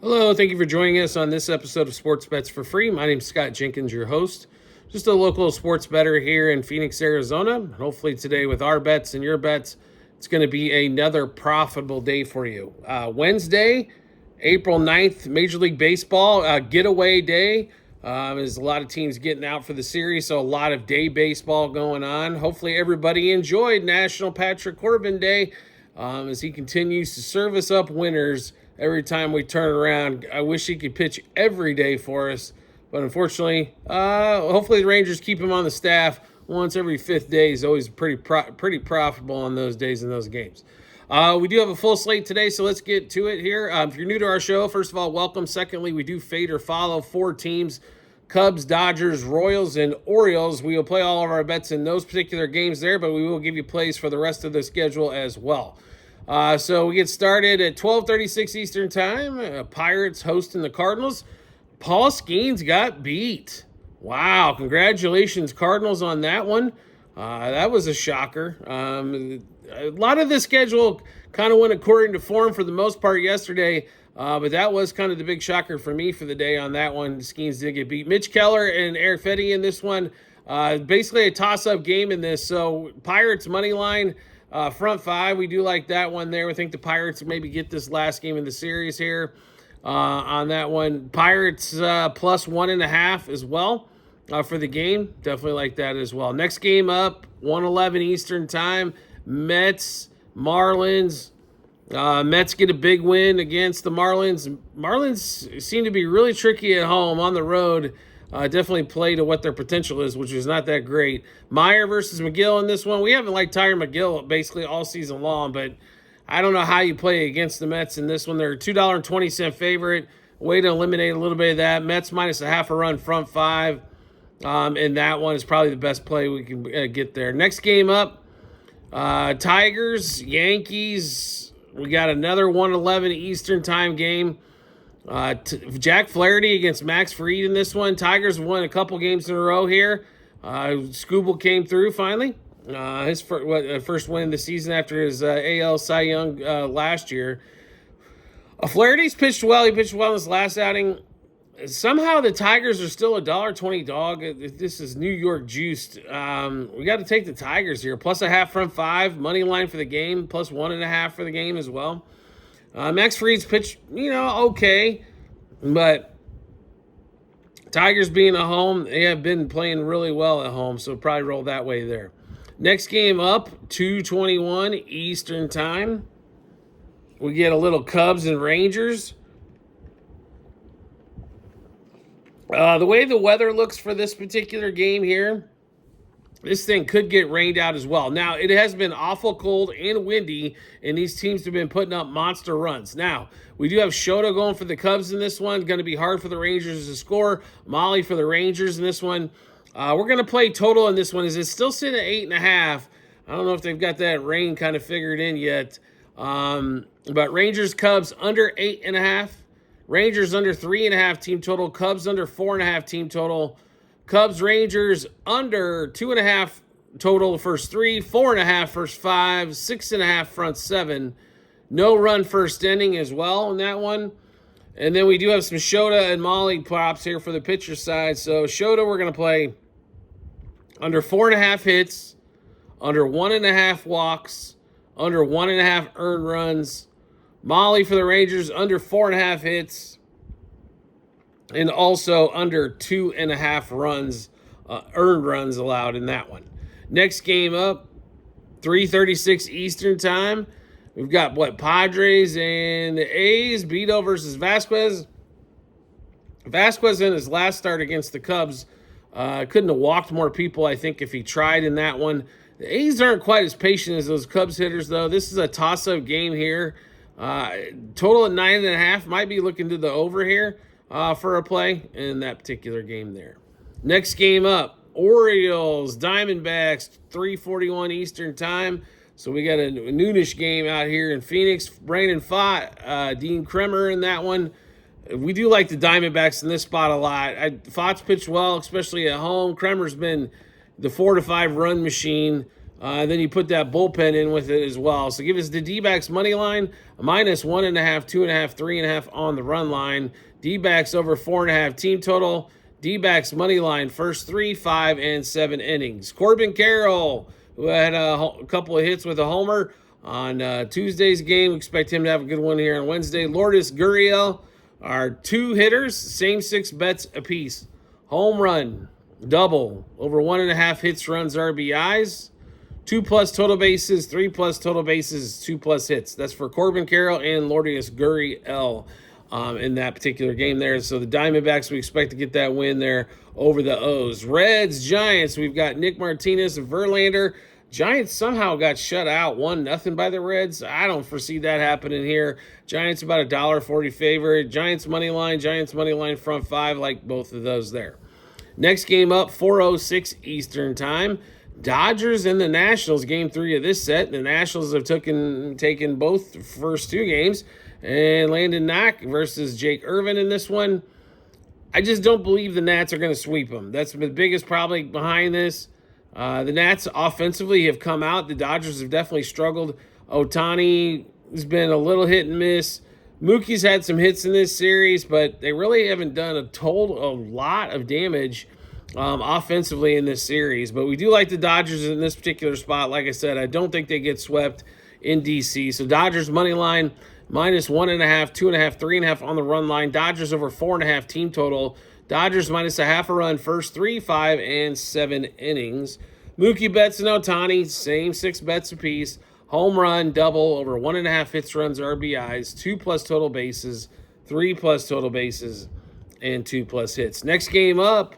Hello, thank you for joining us on this episode of Sports Bets for Free. My name is Scott Jenkins, your host. Just a local sports bettor here in Phoenix, Arizona. Hopefully today with our bets and your bets, it's going to be another profitable day for you. Wednesday, April 9th, Major League Baseball, getaway day. There's a lot of teams getting out for the series, so a lot of day baseball going on. Hopefully everybody enjoyed National Patrick Corbin Day as he continues to serve us up winners every time we turn around. I wish he could pitch every day for us, but unfortunately, hopefully the Rangers keep him on the staff once every fifth day. He's always pretty profitable on those days in those games. We do have a full slate today, so let's get to it here. If you're new to our show, first of all, welcome. Secondly, we do fade or follow four teams: Cubs, Dodgers, Royals, and Orioles. We will play all of our bets in those particular games there, but we will give you plays for the rest of the schedule as well. So we get started at 12:36 Eastern Time. Pirates hosting the Cardinals. Paul Skeens got beat. Wow, congratulations, Cardinals, on that one. That was a shocker. A lot of the schedule kind of went according to form for the most part yesterday, but that was kind of the big shocker for me for the day on that one. Skeens did get beat. Mitch Keller and Eric Fetty in this one. Basically a toss-up game in this. So Pirates money line. Front five, we do like that one there. We think the Pirates maybe get this last game in the series here on that one. Pirates plus 1.5 as well for the game. Definitely like that as well. Next game up, 1:11 Eastern Time. Mets, Marlins. Mets get a big win against the Marlins. Marlins seem to be really tricky at home. On the road, definitely play to what their potential is, which is not that great. Meyer versus McGill in this one. We haven't liked Tyler McGill basically all season long, but I don't know how you play against the Mets in this one. They're a $2.20 favorite. Way to eliminate a little bit of that. Mets minus a half a run, front five. And that one is probably the best play we can get there. Next game up, Tigers, Yankees. We got another 1:11 Eastern Time game. Jack Flaherty against Max Fried in this one. Tigers won a couple games in a row here. Skubal came through finally. His first win of the season after his AL Cy Young last year. Flaherty's pitched well. He pitched well in his last outing. Somehow the Tigers are still a $1.20 dog. This is New York juiced. We got to take the Tigers here. Plus a half front five. Money line for the game. Plus 1.5 for the game as well. Max Fried's pitched, okay. But Tigers being at home, they have been playing really well at home, so probably roll that way there. Next game up, 2:21 Eastern Time. We get a little Cubs and Rangers. The way the weather looks for this particular game here, this thing could get rained out as well. Now, it has been awful cold and windy, and these teams have been putting up monster runs. Now, we do have Shota going for the Cubs in this one. Going to be hard for the Rangers to score. Molly for the Rangers in this one. We're going to play total in this one. Is it still sitting at 8.5? I don't know if they've got that rain kind of figured in yet. But Rangers, Cubs under 8.5. Rangers under 3.5 team total. Cubs under 4.5 team total. Cubs, Rangers under 2.5 total first three, 4.5 first five, 6.5 front seven. No run first inning as well in that one. And then we do have some Shota and Molly props here for the pitcher side. So Shota, we're going to play under 4.5 hits, under 1.5 walks, under 1.5 earned runs. Molly for the Rangers under 4.5 hits. And also under 2.5 runs, earned runs allowed in that one. Next game up, 3:36 Eastern Time. We've got Padres and the A's. Beto versus Vasquez. Vasquez in his last start against the Cubs couldn't have walked more people, I think, if he tried in that one. The A's aren't quite as patient as those Cubs hitters, though. This is a toss-up game here. Total at 9.5. Might be looking to the over here. For a play in that particular game there. Next game up, Orioles, Diamondbacks, 3:41 Eastern Time. So we got a noonish game out here in Phoenix. Brandon Pfaadt, Dean Kremer in that one. We do like the Diamondbacks in this spot a lot. Pfaadt's pitched well, especially at home. Kremer's been the 4 to 5 run machine Then you put that bullpen in with it as well. So give us the D-backs money line, minus 1.5, 2.5, 3.5 on the run line. D-backs over 4.5 team total. D-backs money line first 3, 5, and 7 innings. Corbin Carroll, who had a couple of hits with a homer on Tuesday's game. We expect him to have a good one here on Wednesday. Lourdes Gurriel are 2 hitters, same 6 bets apiece. Home run, double, over 1.5 hits, runs, RBIs. 2+ total bases, 3+ total bases, 2+ hits. That's for Corbin Carroll and Lourdes Gurriel in that particular game there. So the Diamondbacks, we expect to get that win there over the O's. Reds, Giants, we've got Nick Martinez and Verlander. Giants somehow got shut out 1-0 by the Reds. I don't foresee that happening here. Giants about $1.40 favorite. Giants money line front 5, like both of those there. Next game up, 4:06 Eastern time. Dodgers and the Nationals, game 3 of this set. The Nationals have taken both first 2 games. And Landon Knock versus Jake Irvin in this one. I just don't believe the Nats are going to sweep them. That's the biggest probably behind this. The Nats offensively have come out. The Dodgers have definitely struggled. Ohtani has been a little hit and miss. Mookie's had some hits in this series, but they really haven't done a lot of damage offensively in this series. But we do like the Dodgers in this particular spot. Like I said, I don't think they get swept in D.C. So Dodgers money line, minus 1.5, 2.5, 3.5 on the run line. Dodgers over 4.5 team total. Dodgers minus a half a run first 3, 5, and 7 innings. Mookie Betts and Ohtani, same 6 bets apiece. Home run, double, over 1.5 hits, runs, RBIs, 2+ total bases, 3+ total bases, and 2+ hits. Next game up,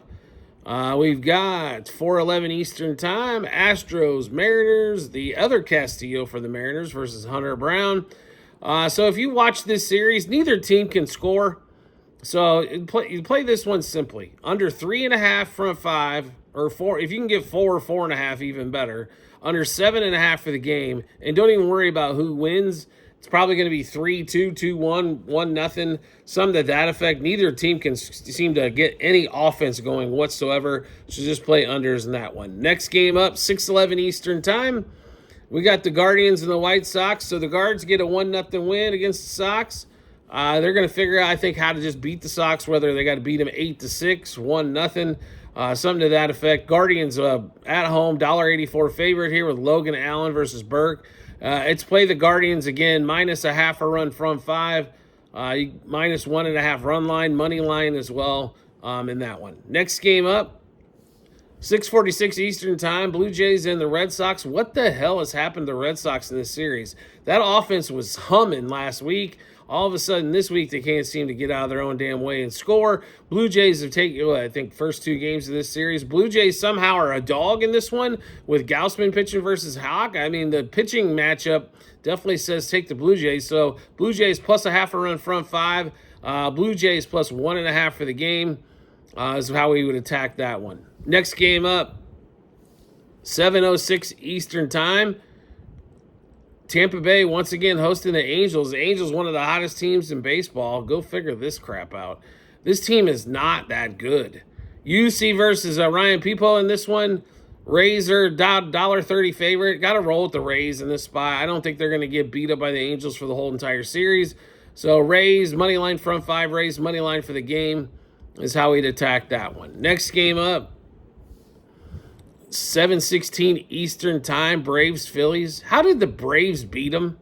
we've got 4:11 Eastern time, Astros, Mariners, the other Castillo for the Mariners versus Hunter Brown. So if you watch this series, neither team can score. So you play this one simply. Under 3.5 front 5, or 4, if you can get 4 or 4.5, even better. Under 7.5 for the game, and don't even worry about who wins. It's probably going to be 3-2, 2-1, 1-0, something to that effect. Neither team can seem to get any offense going whatsoever, so just play unders in that one. Next game up, 6:11 Eastern time. We got the Guardians and the White Sox. So the Guards get a 1-0 win against the Sox. They're going to figure out, I think, how to just beat the Sox, whether they got to beat them 8-6, 1-0. Something to that effect. Guardians at home, $1.84 favorite here with Logan Allen versus Burke. It's play the Guardians again, minus a half a run front 5, minus 1.5 run line, money line as well in that one. Next game up, 6:46 Eastern time, Blue Jays and the Red Sox. What the hell has happened to the Red Sox in this series? That offense was humming last week. All of a sudden, this week, they can't seem to get out of their own damn way and score. Blue Jays have taken, I think, first 2 games of this series. Blue Jays somehow are a dog in this one with Gausman pitching versus Hawk. I mean, the pitching matchup definitely says take the Blue Jays. So Blue Jays plus a half a run front 5. Blue Jays plus 1.5 for the game is how we would attack that one. Next game up, 7:06 Eastern time. Tampa Bay once again hosting the Angels. The Angels, one of the hottest teams in baseball. Go figure this crap out. This team is not that good. UC versus Ryan Peepo in this one. Rays are $1.30 favorite. Got to roll with the Rays in this spot. I don't think they're going to get beat up by the Angels for the whole entire series. So Rays, money line front 5, Rays, money line for the game is how we'd attack that one. Next game up, 7:16 Eastern time, Braves, Phillies. How did the Braves beat them?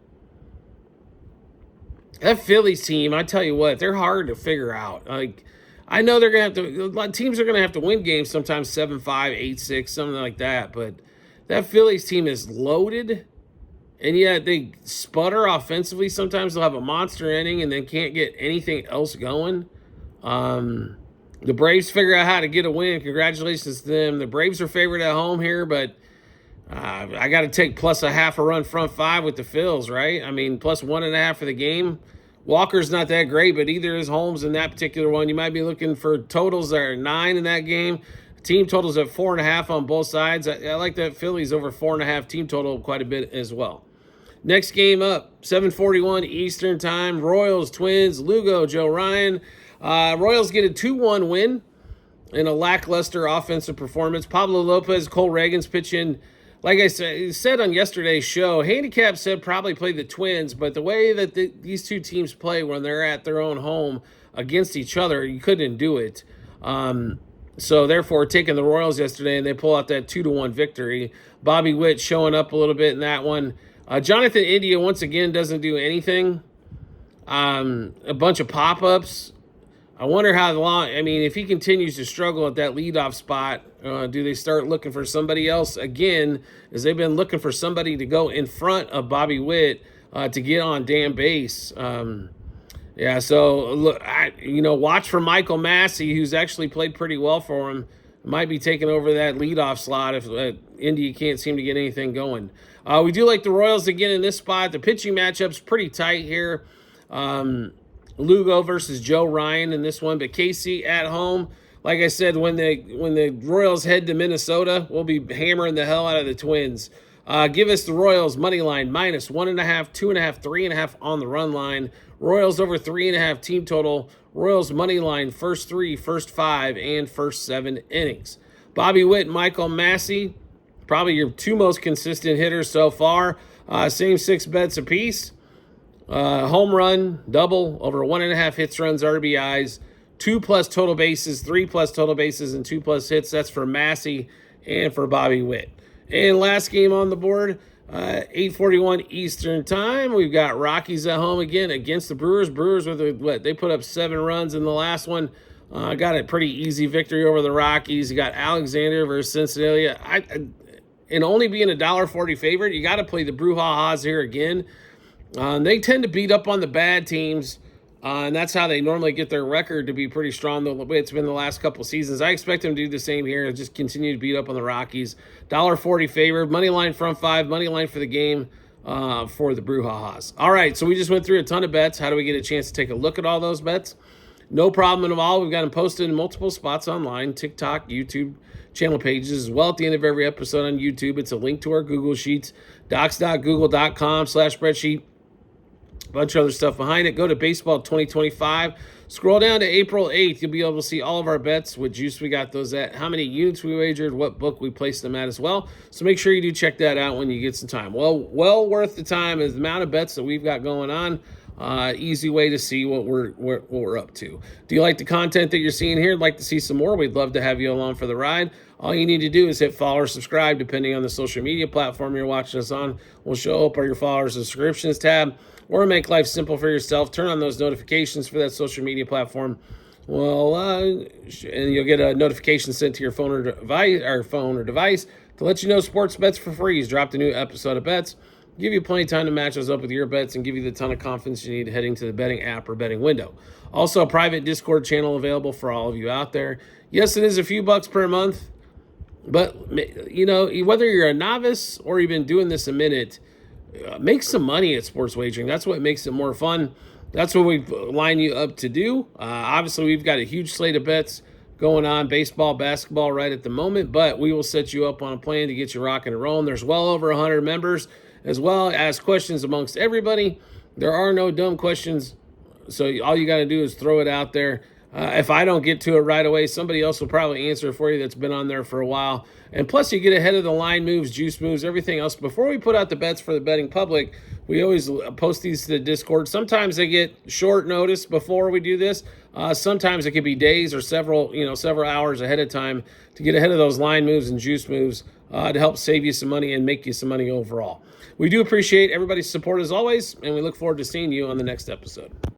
That Phillies team, I tell you what, they're hard to figure out. Like, I know they're going to have to, teams are going to have to win games sometimes 7-5, 8-6, something like that. But that Phillies team is loaded, and yet they sputter offensively. Sometimes they'll have a monster inning and then can't get anything else going. The Braves figure out how to get a win. Congratulations to them. The Braves are favored at home here, but I got to take plus a half a run front 5 with the Phils, right? I mean, plus 1.5 for the game. Walker's not that great, but either is Holmes in that particular one. You might be looking for totals that are 9 in that game. Team totals at 4.5 on both sides. I like that Phillies over 4.5 team total quite a bit as well. Next game up, 7:41 Eastern time. Royals, Twins, Lugo, Joe Ryan. Royals get a 2-1 win in a lackluster offensive performance. Pablo Lopez, Cole Reagan's pitching. like I said on yesterday's show, handicap said probably play the Twins, but the way that these two teams play when they're at their own home against each other, you couldn't do it. So therefore, taking the Royals yesterday, and they pull out that 2-1 victory. Bobby Witt showing up a little bit in that one. Jonathan India once again doesn't do anything. A bunch of pop-ups. I wonder how long. I mean, if he continues to struggle at that leadoff spot, do they start looking for somebody else again? As they've been looking for somebody to go in front of Bobby Witt to get on damn base. Yeah, so look, watch for Michael Massey, who's actually played pretty well for him. Might be taking over that leadoff slot if India can't seem to get anything going. We do like the Royals again in this spot. The pitching matchup's pretty tight here. Lugo versus Joe Ryan in this one, but KC at home. Like I said, when the Royals head to Minnesota, we'll be hammering the hell out of the Twins. Give us the Royals money line minus 1.5, 2.5, 3.5 on the run line. Royals over 3.5 team total. Royals money line first 3, first 5, and first 7 innings. Bobby Witt, Michael Massey, probably your two most consistent hitters so far. Same 6 bets apiece. Home run, double, over 1.5 hits, runs, RBIs, 2+ total bases, 3+ total bases, and 2+ hits. That's for Massey and for Bobby Witt. And last game on the board, 8:41 Eastern time. We've got Rockies at home again against the Brewers. Brewers with they put up 7 runs in the last one. Got a pretty easy victory over the Rockies. You got Alexander versus Cincinnati. And only being a $1.40 favorite, you got to play the Brewhahas here again. They tend to beat up on the bad teams, and that's how they normally get their record to be pretty strong the way it's been the last couple seasons. I expect them to do the same here and just continue to beat up on the Rockies. $1.40 favorite, money line front 5, money line for the game for the Brewhahas. All right, so we just went through a ton of bets. How do we get a chance to take a look at all those bets? No problem at all. We've got them posted in multiple spots online, TikTok, YouTube, channel pages as well. At the end of every episode on YouTube, it's a link to our Google Sheets, docs.google.com/spreadsheet. Bunch of other stuff behind it. Go to Baseball 2025. Scroll down to April 8th. You'll be able to see all of our bets, what juice we got those at, how many units we wagered, what book we placed them at as well. So make sure you do check that out when you get some time. Well worth the time is the amount of bets that we've got going on. Easy way to see what we're up to. Do you like the content that you're seeing here? Like to see some more? We'd love to have you along for the ride. All you need to do is hit follow or subscribe, depending on the social media platform you're watching us on. We'll show up on your followers and subscriptions tab, or make life simple for yourself. Turn on those notifications for that social media platform. And you'll get a notification sent to your phone or device to let you know Sports Bets for Free has dropped a new episode of bets. Give you plenty of time to match those up with your bets and give you the ton of confidence you need heading to the betting app or betting window. Also, a private Discord channel available for all of you out there. Yes, it is a few bucks per month, but whether you're a novice or you've been doing this a minute, make some money at sports wagering. That's what makes it more fun. That's what we line you up to do. Obviously, we've got a huge slate of bets going on, baseball, basketball right at the moment, but we will set you up on a plan to get you rocking and rolling. There's well over 100 members, as well as questions amongst everybody. There are no dumb questions, so all you got to do is throw it out there. If I don't get to it right away, somebody else will probably answer it for you that's been on there for a while. And plus, you get ahead of the line moves, juice moves, everything else. Before we put out the bets for the betting public, we always post these to the Discord. Sometimes they get short notice before we do this. Sometimes it could be days or several hours ahead of time to get ahead of those line moves and juice moves to help save you some money and make you some money overall. We do appreciate everybody's support as always, and we look forward to seeing you on the next episode.